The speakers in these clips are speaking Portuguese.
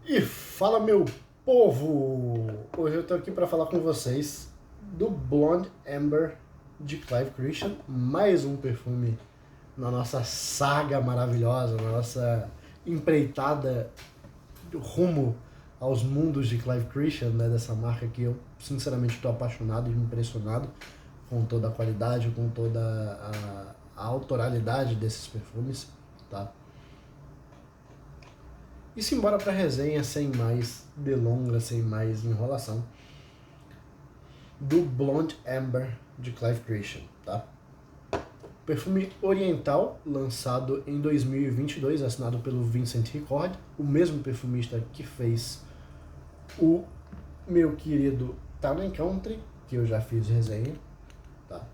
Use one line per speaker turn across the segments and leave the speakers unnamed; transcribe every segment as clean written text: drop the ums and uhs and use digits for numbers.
E fala, meu povo! Hoje eu tô aqui para falar com vocês do Blonde Amber de Clive Christian, mais um perfume na nossa saga maravilhosa, na nossa empreitada rumo aos mundos de Clive Christian, né, dessa marca que eu sinceramente estou apaixonado e impressionado com toda a qualidade, com toda a autoralidade desses perfumes, tá? E simbora pra resenha sem mais delongas, sem mais enrolação, do Blonde Amber de Clive Christian, tá? Perfume oriental, lançado em 2022, assinado pelo Vincent Ricord, o mesmo perfumista que fez o meu querido Town Country, que eu já fiz resenha, tá?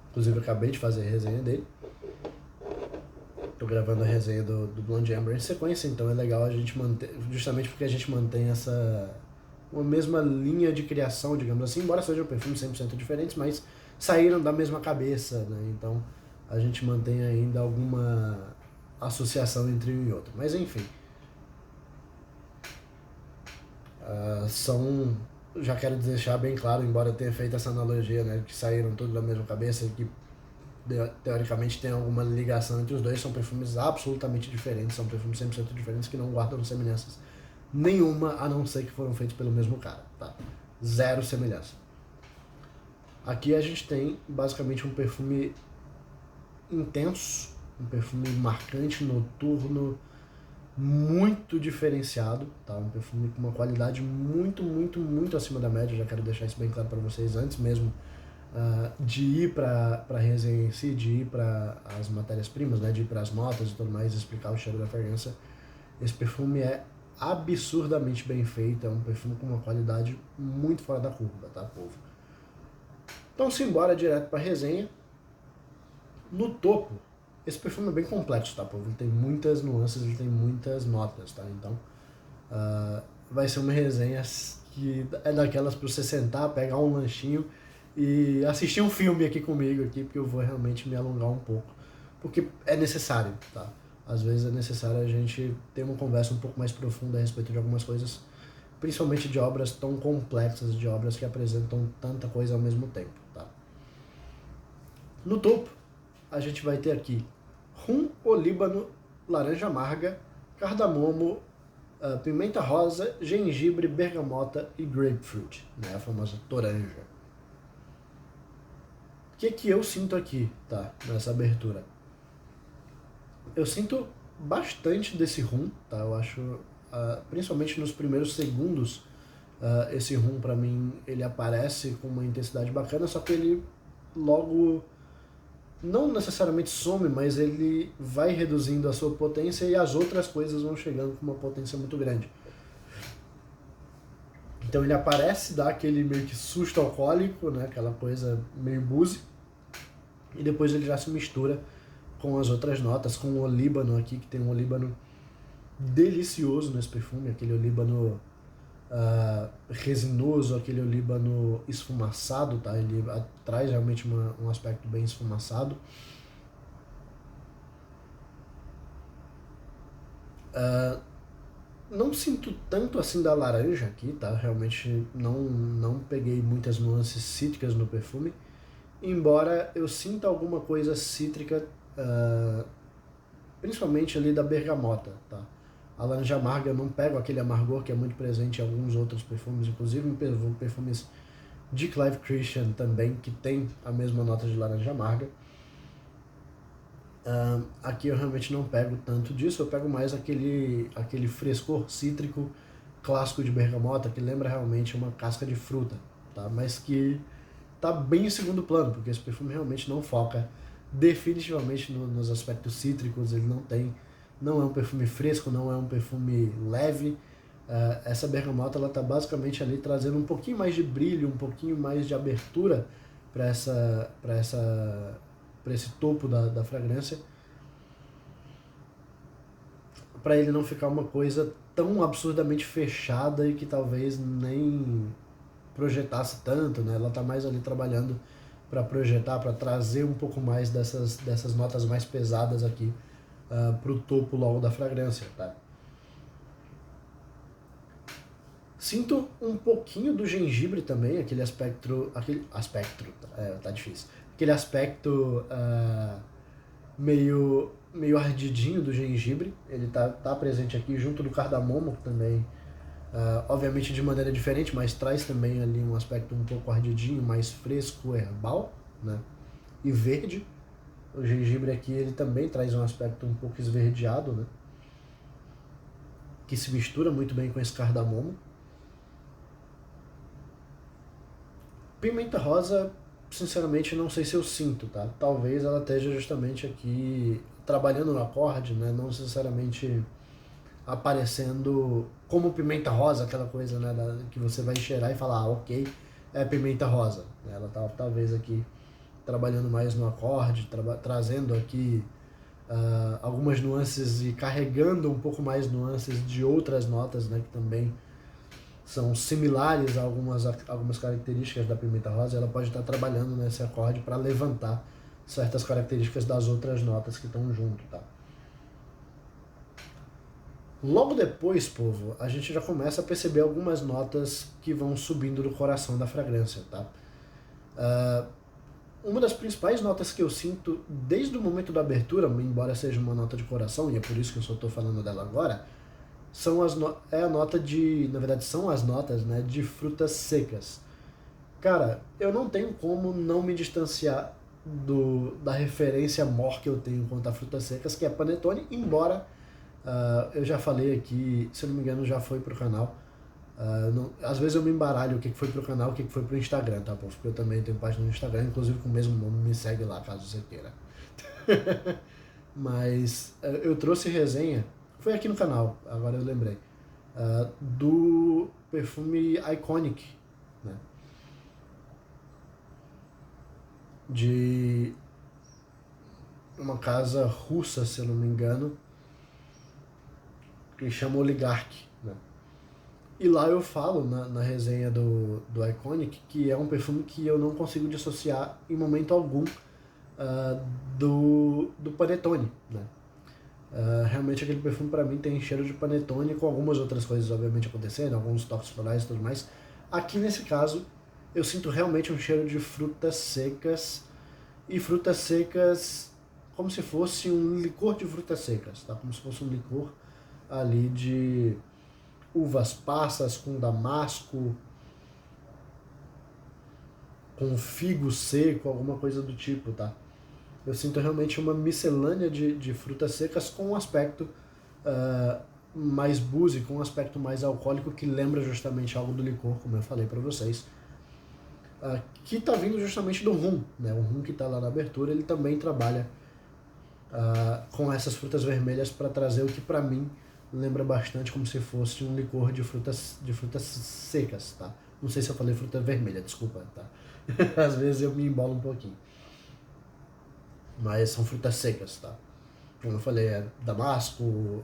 Inclusive eu acabei de fazer a resenha dele. Tô gravando a resenha do Blonde Amber em sequência, então é legal a gente manter, justamente porque a gente mantém uma mesma linha de criação, digamos assim, embora sejam perfumes 100% diferentes, mas saíram da mesma cabeça, né? Então a gente mantém ainda alguma associação entre um e outro. Mas enfim, já quero deixar bem claro, embora eu tenha feito essa analogia, né, que saíram tudo da mesma cabeça, que teoricamente tem alguma ligação entre os dois, são perfumes absolutamente diferentes, são perfumes 100% diferentes que não guardam semelhanças nenhuma, a não ser que foram feitos pelo mesmo cara, tá? Zero semelhança. Aqui a gente tem basicamente um perfume intenso, um perfume marcante, noturno, muito diferenciado, tá? Um perfume com uma qualidade muito, muito, muito acima da média, já quero deixar isso bem claro para vocês antes mesmo de ir para a resenha em si, de ir para as matérias-primas, né, de ir para as notas e tudo mais, explicar o cheiro da fragrância. Esse perfume é absurdamente bem feito, é um perfume com uma qualidade muito fora da curva, tá, povo? Então, simbora direto para a resenha. No topo, esse perfume é bem complexo, tá, povo? Ele tem muitas nuances, ele tem muitas notas, tá? Então, vai ser uma resenha que é daquelas para você sentar, pegar um lanchinho e assistir um filme aqui comigo, aqui, porque eu vou realmente me alongar um pouco. Porque é necessário, tá? Às vezes é necessário a gente ter uma conversa um pouco mais profunda a respeito de algumas coisas, principalmente de obras tão complexas, de obras que apresentam tanta coisa ao mesmo tempo, tá? No topo, a gente vai ter aqui rum olíbano, laranja amarga, cardamomo, pimenta rosa, gengibre, bergamota e grapefruit, né? A famosa toranja. O que eu sinto aqui, tá? Nessa abertura? Eu sinto bastante desse rum, tá? Eu acho, principalmente nos primeiros segundos, esse rum pra mim, ele aparece com uma intensidade bacana, só que ele logo, não necessariamente some, mas ele vai reduzindo a sua potência e as outras coisas vão chegando com uma potência muito grande. Então ele aparece, dá aquele meio que susto alcoólico, né? Aquela coisa meio boozy, e depois ele já se mistura com as outras notas, com o olíbano aqui, que tem um olíbano delicioso nesse perfume, aquele olíbano resinoso, aquele olíbano esfumaçado, tá? Ele traz realmente um aspecto bem esfumaçado. Não sinto tanto assim da laranja aqui, tá? Realmente não peguei muitas nuances cítricas no perfume, embora eu sinta alguma coisa cítrica, principalmente ali da bergamota, tá? A laranja amarga eu não pego aquele amargor que é muito presente em alguns outros perfumes, inclusive em perfumes de Clive Christian também, que tem a mesma nota de laranja amarga. Aqui eu realmente não pego tanto disso, eu pego mais aquele frescor cítrico clássico de bergamota, que lembra realmente uma casca de fruta, tá? Mas que tá bem em segundo plano, porque esse perfume realmente não foca definitivamente nos aspectos cítricos, ele não é um perfume fresco, não é um perfume leve. Essa bergamota ela tá basicamente ali trazendo um pouquinho mais de brilho, um pouquinho mais de abertura para esse topo da fragrância, para ele não ficar uma coisa tão absurdamente fechada e que talvez nem projetasse tanto, né? Ela tá mais ali trabalhando para projetar, para trazer um pouco mais dessas notas mais pesadas aqui pro topo logo da fragrância, tá? Sinto um pouquinho do gengibre também, tá difícil. Aquele aspecto meio ardidinho do gengibre, ele tá presente aqui junto do cardamomo também, obviamente de maneira diferente, mas traz também ali um aspecto um pouco ardidinho, mais fresco, herbal, né? E verde. O gengibre aqui ele também traz um aspecto um pouco esverdeado, né? Que se mistura muito bem com esse cardamomo. Pimenta rosa, sinceramente, não sei se eu sinto, tá? Talvez ela esteja justamente aqui trabalhando no acorde, né? Não necessariamente aparecendo como pimenta rosa, aquela coisa, né? Que você vai cheirar e falar, ok, é pimenta rosa. Ela tá talvez aqui trabalhando mais no acorde, trazendo aqui algumas nuances e carregando um pouco mais nuances de outras notas, né? Que também são similares a algumas características da pimenta rosa. Ela pode estar trabalhando nesse acorde para levantar certas características das outras notas que estão junto, tá? Logo depois, povo, a gente já começa a perceber algumas notas que vão subindo do coração da fragrância, tá? Uma das principais notas que eu sinto desde o momento da abertura, embora seja uma nota de coração, e é por isso que eu só estou falando dela agora, é a nota de, na verdade são as notas, né, de frutas secas. Cara, eu não tenho como não me distanciar da referência maior que eu tenho quanto a frutas secas, que é panetone, embora eu já falei aqui, se eu não me engano já foi pro canal. Às vezes eu me embaralho o que foi pro canal, o que foi pro Instagram, tá, pô? Porque eu também tenho página no Instagram, inclusive com o mesmo nome, me segue lá, caso você queira. Mas eu trouxe resenha, foi aqui no canal, agora eu lembrei, do perfume Iconic, né? De uma casa russa, se eu não me engano, que chama Oligarch, né? E lá eu falo na resenha do Iconic que é um perfume que eu não consigo dissociar em momento algum do panetone, né? Realmente aquele perfume para mim tem cheiro de panetone com algumas outras coisas obviamente acontecendo, alguns toques florais e tudo mais. Aqui nesse caso eu sinto realmente um cheiro de frutas secas, e frutas secas como se fosse um licor de frutas secas, tá? Como se fosse um licor ali de uvas passas com damasco, com figo seco, alguma coisa do tipo, tá? Eu sinto realmente uma miscelânea de frutas secas com um aspecto mais boozy, com um aspecto mais alcoólico que lembra justamente algo do licor, como eu falei para vocês. Que está vindo justamente do rum, né? O rum que está lá na abertura, ele também trabalha com essas frutas vermelhas para trazer o que para mim lembra bastante como se fosse um licor de frutas secas, tá? Não sei se eu falei fruta vermelha, desculpa, tá? Às vezes eu me embolo um pouquinho. Mas são frutas secas, tá? Como eu falei, é damasco,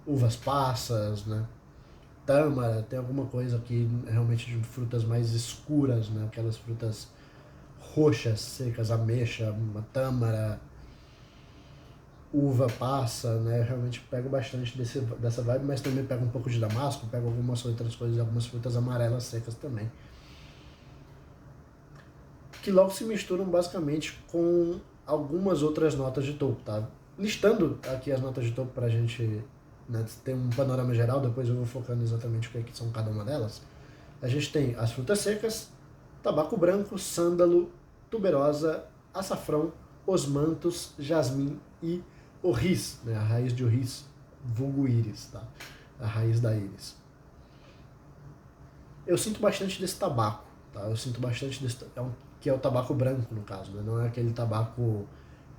uvas passas, né? Tâmara, tem alguma coisa aqui realmente de frutas mais escuras, né? Aquelas frutas roxas, secas, ameixa, uma tâmara, uva passa, né? Eu realmente pego bastante dessa vibe, mas também pego um pouco de damasco, pego algumas outras coisas, algumas frutas amarelas secas também. Que logo se misturam basicamente com algumas outras notas de topo, tá? Listando aqui as notas de topo pra gente, né, ter um panorama geral, depois eu vou focando exatamente o que, são cada uma delas. A gente tem as frutas secas, tabaco branco, sândalo, tuberosa, açafrão, osmantos, jasmim e orris, né, a raiz de orris, vulgo íris, tá? A raiz da íris. Eu sinto bastante desse tabaco, tá? Eu sinto bastante desse, que é o tabaco branco, no caso, né? Não é aquele tabaco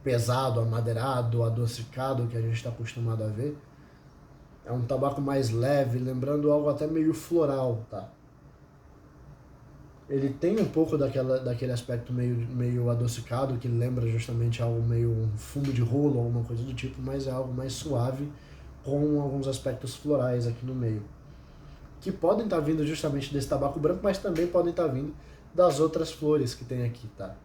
pesado, amadeirado, adocicado que a gente está acostumado a ver. É um tabaco mais leve, lembrando algo até meio floral, tá? Ele tem um pouco daquele aspecto meio adocicado, que lembra justamente algo meio um fundo de rolo, alguma coisa do tipo, mas é algo mais suave, com alguns aspectos florais aqui no meio. Que podem estar vindo justamente desse tabaco branco, mas também podem estar vindo das outras flores que tem aqui, tá?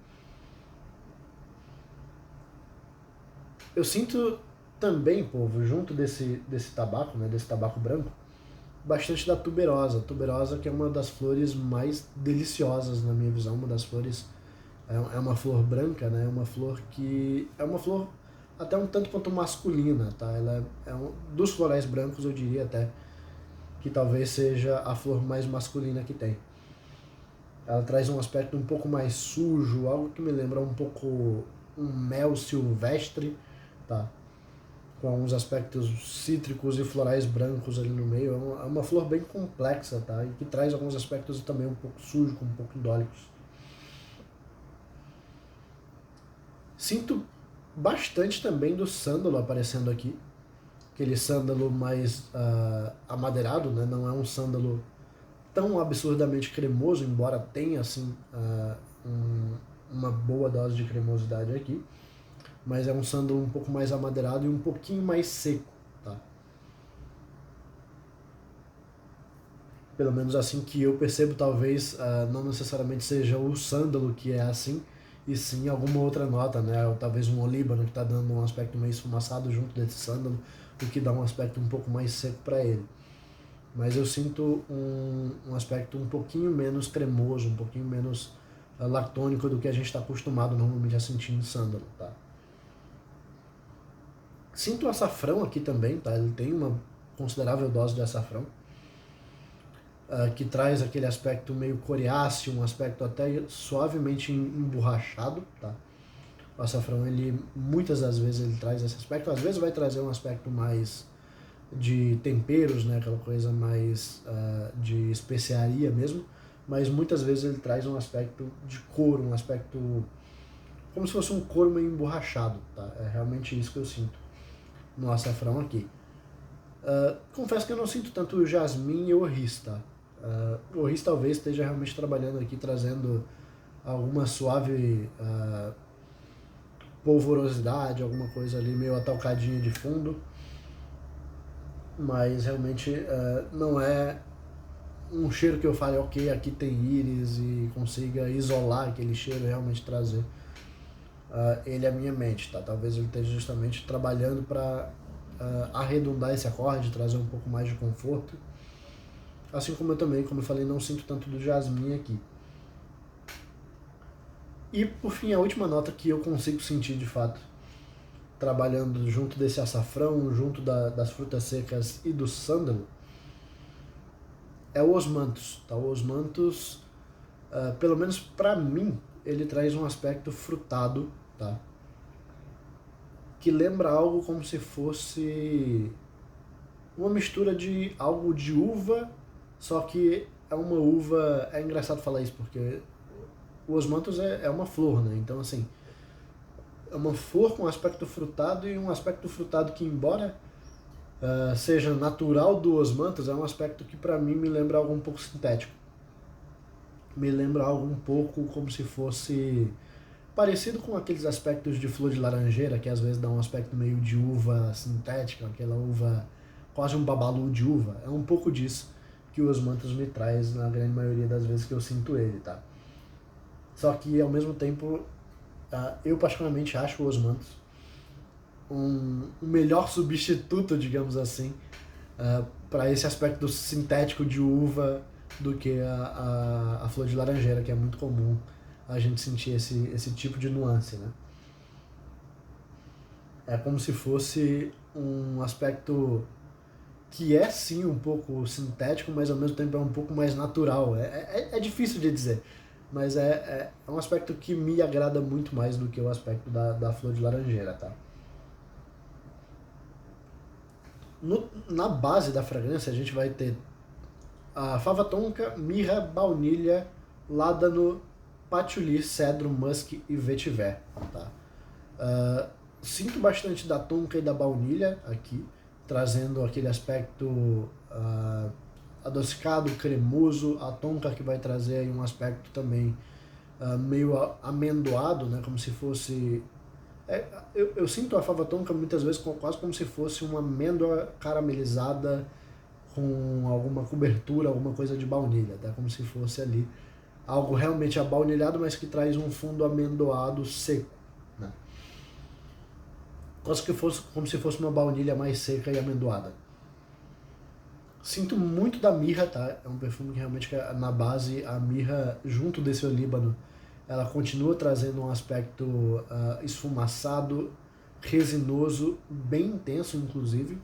Eu sinto também, povo, junto desse tabaco, né, desse tabaco branco, bastante da tuberosa. Tuberosa, que é uma das flores mais deliciosas na minha visão, uma das flores, é uma flor branca, né? Uma flor que é uma flor até um tanto quanto masculina, tá? Ela dos florais brancos, eu diria até que talvez seja a flor mais masculina que tem. Ela traz um aspecto um pouco mais sujo, algo que me lembra um pouco um mel silvestre, tá? Com uns aspectos cítricos e florais brancos ali no meio. É uma flor bem complexa, tá? E que traz alguns aspectos também um pouco sujos, um pouco indólicos. Sinto bastante também do sândalo aparecendo aqui. Aquele sândalo mais amadeirado, né? Não é um sândalo tão absurdamente cremoso, embora tenha assim uma boa dose de cremosidade aqui, mas é um sândalo um pouco mais amadeirado e um pouquinho mais seco, tá? Pelo menos assim que eu percebo, talvez não necessariamente seja o sândalo que é assim, e sim alguma outra nota, né? Ou talvez um olíbano que está dando um aspecto meio esfumaçado junto desse sândalo, o que dá um aspecto um pouco mais seco para ele. Mas eu sinto um aspecto um pouquinho menos cremoso, um pouquinho menos lactônico do que a gente está acostumado normalmente a sentir em sândalo, tá? Sinto o açafrão aqui também, tá? Ele tem uma considerável dose de açafrão, que traz aquele aspecto meio coriáceo, um aspecto até suavemente emborrachado, tá? O açafrão, ele muitas das vezes ele traz esse aspecto, às vezes vai trazer um aspecto mais de temperos, né, aquela coisa mais de especiaria mesmo, mas muitas vezes ele traz um aspecto de couro, um aspecto como se fosse um couro meio emborrachado, tá? É realmente isso que eu sinto no açafrão aqui. Confesso que eu não sinto tanto o jasmim e o orris, tá? O orris talvez esteja realmente trabalhando aqui, trazendo alguma suave polvorosidade, alguma coisa ali meio atalcadinha de fundo, mas realmente não é um cheiro que eu fale, ok, aqui tem íris e consiga isolar aquele cheiro e realmente trazer ele à minha mente, tá? Talvez ele esteja justamente trabalhando para arredondar esse acorde, trazer um pouco mais de conforto, assim como eu também, como eu falei, não sinto tanto do jasmim aqui. E por fim, a última nota que eu consigo sentir de fato, trabalhando junto desse açafrão, junto das frutas secas e do sândalo, é o osmanthus, tá? O osmanthus, pelo menos para mim, ele traz um aspecto frutado, tá? Que lembra algo como se fosse uma mistura de algo de uva, só que é uma uva... É engraçado falar isso, porque o osmanthus é uma flor, né? Então, assim, é uma flor com aspecto frutado e um aspecto frutado que, embora seja natural do osmanthus, é um aspecto que para mim me lembra algo um pouco sintético. Me lembra algo um pouco como se fosse parecido com aqueles aspectos de flor de laranjeira, que às vezes dá um aspecto meio de uva sintética, aquela uva, quase um babalu de uva. É um pouco disso que o osmanthus me traz na grande maioria das vezes que eu sinto ele, tá? Só que, ao mesmo tempo, eu particularmente acho o osmanthus um melhor substituto, digamos assim, para esse aspecto sintético de uva do que a flor de laranjeira, que é muito comum a gente sentir esse tipo de nuance, né? É como se fosse um aspecto que é sim um pouco sintético, mas ao mesmo tempo é um pouco mais natural. É difícil de dizer, mas é um aspecto que me agrada muito mais do que o aspecto da flor de laranjeira, tá? Na base da fragrância a gente vai ter a fava tonka, mirra, baunilha, ládano, patchouli, cedro, musk e vetiver, tá? Sinto bastante da tonka e da baunilha aqui, trazendo aquele aspecto adocicado, cremoso. A tonka que vai trazer aí um aspecto também meio amendoado, né? Como se fosse... eu sinto a fava tonka muitas vezes quase como se fosse uma amêndoa caramelizada com alguma cobertura, alguma coisa de baunilha, tá? Como se fosse ali algo realmente abaunilhado, mas que traz um fundo amendoado seco, né? Quase que fosse como se fosse uma baunilha mais seca e amendoada. Sinto muito da mirra, tá? É um perfume que realmente, na base, a mirra, junto desse olíbano, ela continua trazendo um aspecto esfumaçado, resinoso, bem intenso, inclusive.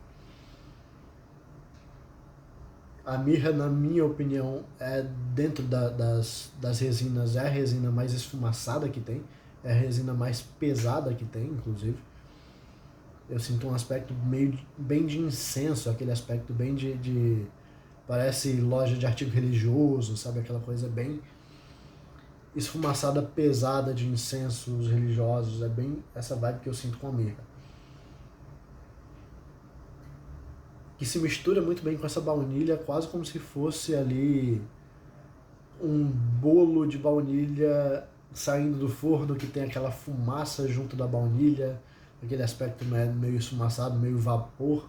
A mirra, na minha opinião, é dentro das resinas, é a resina mais esfumaçada que tem, é a resina mais pesada que tem, inclusive. Eu sinto um aspecto meio bem de incenso, aquele aspecto bem de parece loja de artigo religioso, sabe? Aquela coisa bem esfumaçada, pesada de incensos religiosos. É bem essa vibe que eu sinto com a mirra. Que se mistura muito bem com essa baunilha, quase como se fosse ali um bolo de baunilha saindo do forno que tem aquela fumaça junto da baunilha, aquele aspecto meio esfumaçado, meio vapor,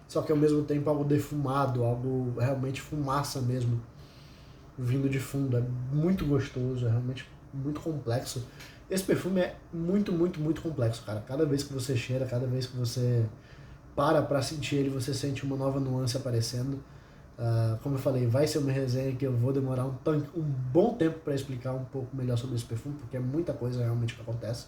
só que ao mesmo tempo algo defumado, algo realmente fumaça mesmo, vindo de fundo. É muito gostoso, é realmente muito complexo. Esse perfume é muito, muito, muito complexo, cara. Cada vez que você cheira, cada vez que você para sentir ele, você sente uma nova nuance aparecendo. Como eu falei, vai ser uma resenha que eu vou demorar um bom tempo para explicar um pouco melhor sobre esse perfume, porque é muita coisa realmente que acontece.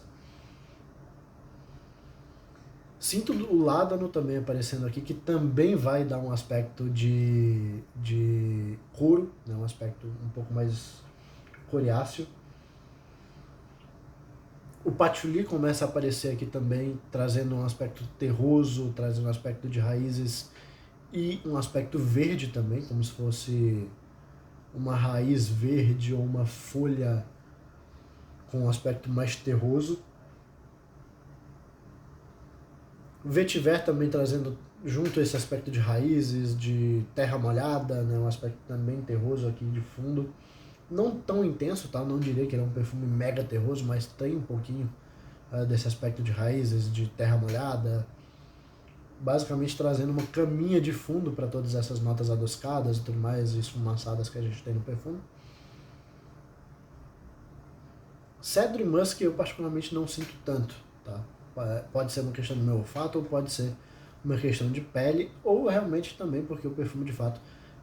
Sinto o ládano também aparecendo aqui, que também vai dar um aspecto de couro, né? Um aspecto um pouco mais coriáceo. O patchouli começa a aparecer aqui também, trazendo um aspecto terroso, trazendo um aspecto de raízes e um aspecto verde também, como se fosse uma raiz verde ou uma folha com um aspecto mais terroso. O vetiver também trazendo junto esse aspecto de raízes, de terra molhada, né? Um aspecto também terroso aqui de fundo. Não tão intenso, tá? Não diria que ele é um perfume mega terroso, mas tem um pouquinho desse aspecto de raízes, de terra molhada. Basicamente trazendo uma caminha de fundo para todas essas notas adocicadas e tudo mais, esfumaçadas que a gente tem no perfume. Cedro e musk eu particularmente não sinto tanto, tá? Pode ser uma questão do meu olfato, ou pode ser uma questão de pele, ou realmente também porque o perfume de fato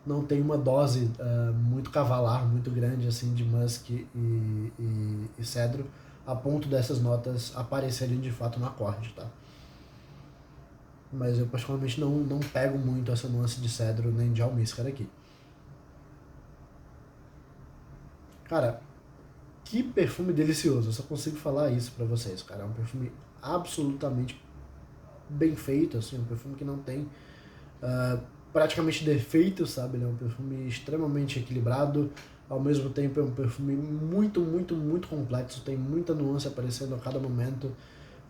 não tem uma dose muito cavalar, muito grande assim de musk e cedro, a ponto dessas notas aparecerem de fato no acorde, tá? Mas eu particularmente não pego muito essa nuance de cedro nem de almíscar aqui. Cara, que perfume delicioso, eu só consigo falar isso pra vocês, cara. É um perfume absolutamente bem feito, assim, um perfume que não tem praticamente defeitos, sabe? Ele é um perfume extremamente equilibrado, ao mesmo tempo é um perfume muito, muito, muito complexo, tem muita nuance aparecendo a cada momento.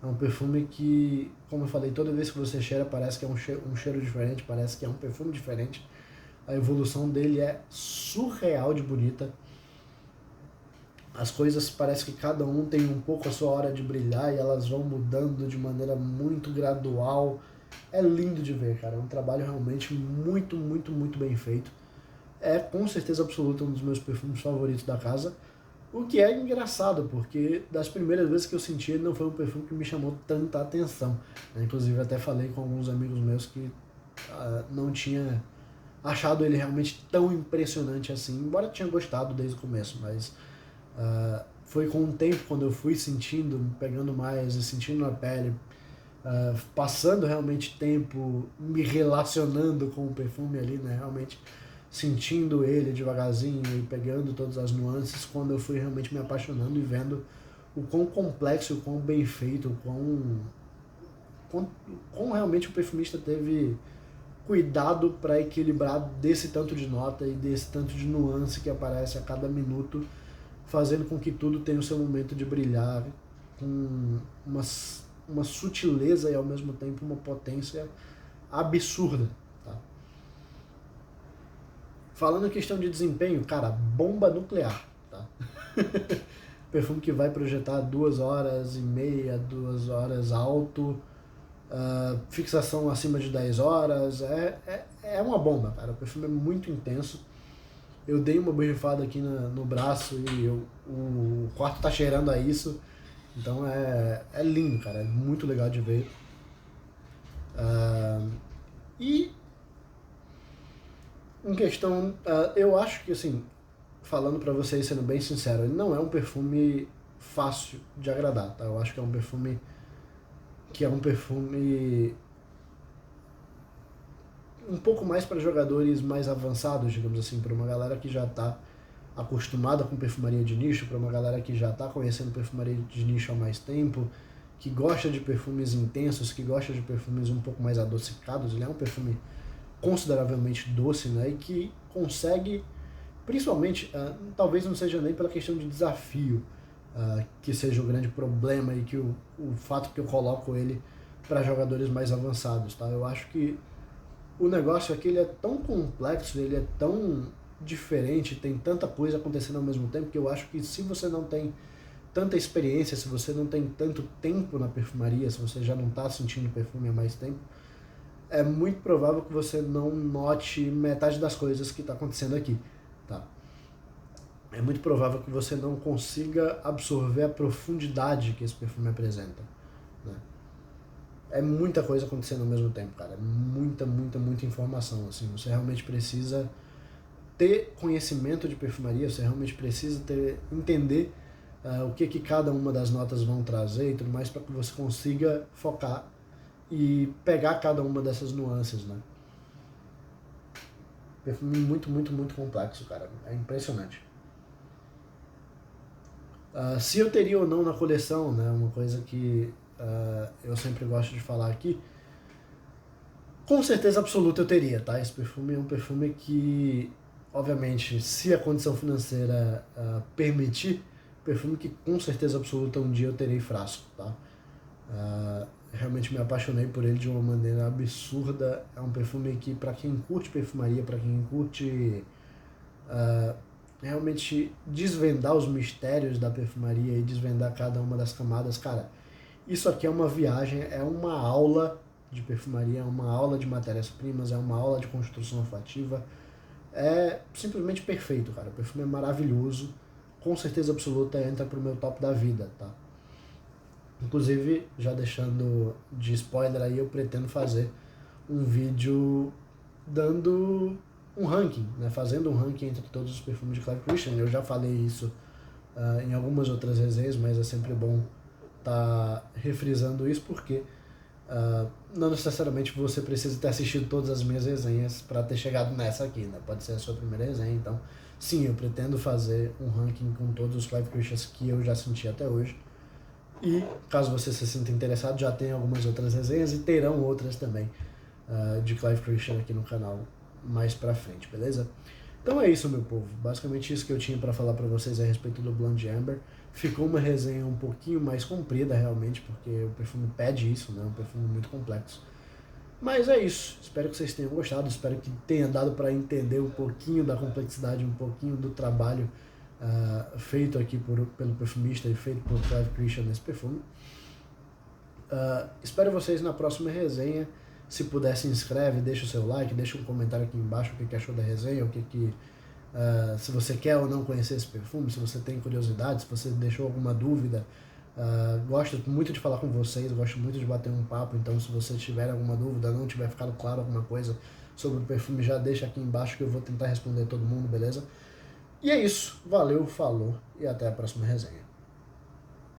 É um perfume que, como eu falei, toda vez que você cheira parece que é um cheiro diferente, parece que é um perfume diferente. A evolução dele é surreal de bonita. As coisas parece que cada um tem um pouco a sua hora de brilhar e elas vão mudando de maneira muito gradual. É lindo de ver, cara. É um trabalho realmente muito, muito, muito bem feito. É com certeza absoluta um dos meus perfumes favoritos da casa. O que é engraçado, porque das primeiras vezes que eu senti ele não foi um perfume que me chamou tanta atenção. Inclusive até falei com alguns amigos meus que não tinha achado ele realmente tão impressionante assim, embora eu tinha gostado desde o começo, mas foi com o tempo, quando eu fui sentindo, pegando mais e sentindo na pele, passando realmente tempo me relacionando com o perfume ali, né, realmente sentindo ele devagarzinho e pegando todas as nuances, quando eu fui realmente me apaixonando e vendo o quão complexo, o quão bem feito, o quão realmente o perfumista teve cuidado para equilibrar desse tanto de nota e desse tanto de nuance que aparece a cada minuto, fazendo com que tudo tenha o seu momento de brilhar com uma sutileza e ao mesmo tempo uma potência absurda. Tá? Falando em questão de desempenho, cara, bomba nuclear. Tá? Perfume que vai projetar 2 horas e meia, 2 horas alto, fixação acima de 10 horas, é uma bomba, cara. O perfume é muito intenso. Eu dei uma borrifada aqui no braço e o quarto tá cheirando a isso. Então é lindo, cara. É muito legal de ver. E Em questão, eu acho que, assim, falando pra vocês, sendo bem sincero, ele não é um perfume fácil de agradar, tá? Eu acho que é um perfume um pouco mais para jogadores mais avançados, digamos assim, para uma galera que já está acostumada com perfumaria de nicho, para uma galera que já está conhecendo perfumaria de nicho há mais tempo, que gosta de perfumes intensos, que gosta de perfumes um pouco mais adocicados. Ele é um perfume consideravelmente doce, né? E que consegue, principalmente, talvez não seja nem pela questão de desafio, que seja o grande problema e que o fato que eu coloco ele para jogadores mais avançados, tá? Eu acho que o negócio aqui ele é tão complexo, ele é tão diferente, tem tanta coisa acontecendo ao mesmo tempo, que eu acho que se você não tem tanta experiência, se você não tem tanto tempo na perfumaria, se você já não está sentindo perfume há mais tempo, é muito provável que você não note metade das coisas que está acontecendo aqui, tá? É muito provável que você não consiga absorver a profundidade que esse perfume apresenta, né? É muita coisa acontecendo ao mesmo tempo, cara. É muita informação, assim. Você realmente precisa ter conhecimento de perfumaria, você realmente precisa entender o que cada uma das notas vão trazer e tudo mais, para que você consiga focar e pegar cada uma dessas nuances, né? Perfume muito complexo, cara. É impressionante. Se eu teria ou não na coleção, né? Uma coisa que eu sempre gosto de falar aqui, com certeza absoluta eu teria, tá? Esse perfume é um perfume que, obviamente, se a condição financeira permitir, perfume que com certeza absoluta um dia eu terei frasco, tá? Realmente me apaixonei por ele de uma maneira absurda. É um perfume que, para quem curte perfumaria, para quem curte realmente desvendar os mistérios da perfumaria e desvendar cada uma das camadas, cara, isso aqui é uma viagem, é uma aula de perfumaria, é uma aula de matérias-primas, é uma aula de construção olfativa. É simplesmente perfeito, cara. O perfume é maravilhoso. Com certeza absoluta entra pro meu top da vida, tá? Inclusive, já deixando de spoiler aí, eu pretendo fazer um vídeo dando um ranking, né? Fazendo um ranking entre todos os perfumes de Clive Christian. Eu já falei isso em algumas outras resenhas, mas é sempre bom tá refrisando isso, porque não necessariamente você precisa ter assistido todas as minhas resenhas para ter chegado nessa aqui, né? Pode ser a sua primeira resenha, então sim, eu pretendo fazer um ranking com todos os Clive Christians que eu já senti até hoje. E caso você se sinta interessado, já tem algumas outras resenhas e terão outras também de Clive Christian aqui no canal mais pra frente, beleza? Então é isso, meu povo. Basicamente isso que eu tinha para falar para vocês a respeito do Blonde Amber. Ficou uma resenha um pouquinho mais comprida, realmente, porque o perfume pede isso, né? É um perfume muito complexo. Mas é isso. Espero que vocês tenham gostado. Espero que tenha dado para entender um pouquinho da complexidade, um pouquinho do trabalho feito aqui pelo perfumista e feito por Clive Christian nesse perfume. Espero vocês na próxima resenha. Se puder, se inscreve, deixa o seu like, deixa um comentário aqui embaixo o que achou da resenha, se você quer ou não conhecer esse perfume, se você tem curiosidade, se você deixou alguma dúvida. Gosto muito de falar com vocês, gosto muito de bater um papo, então se você tiver alguma dúvida, não tiver ficado claro alguma coisa sobre o perfume, já deixa aqui embaixo que eu vou tentar responder todo mundo, beleza? E é isso, valeu, falou e até a próxima resenha.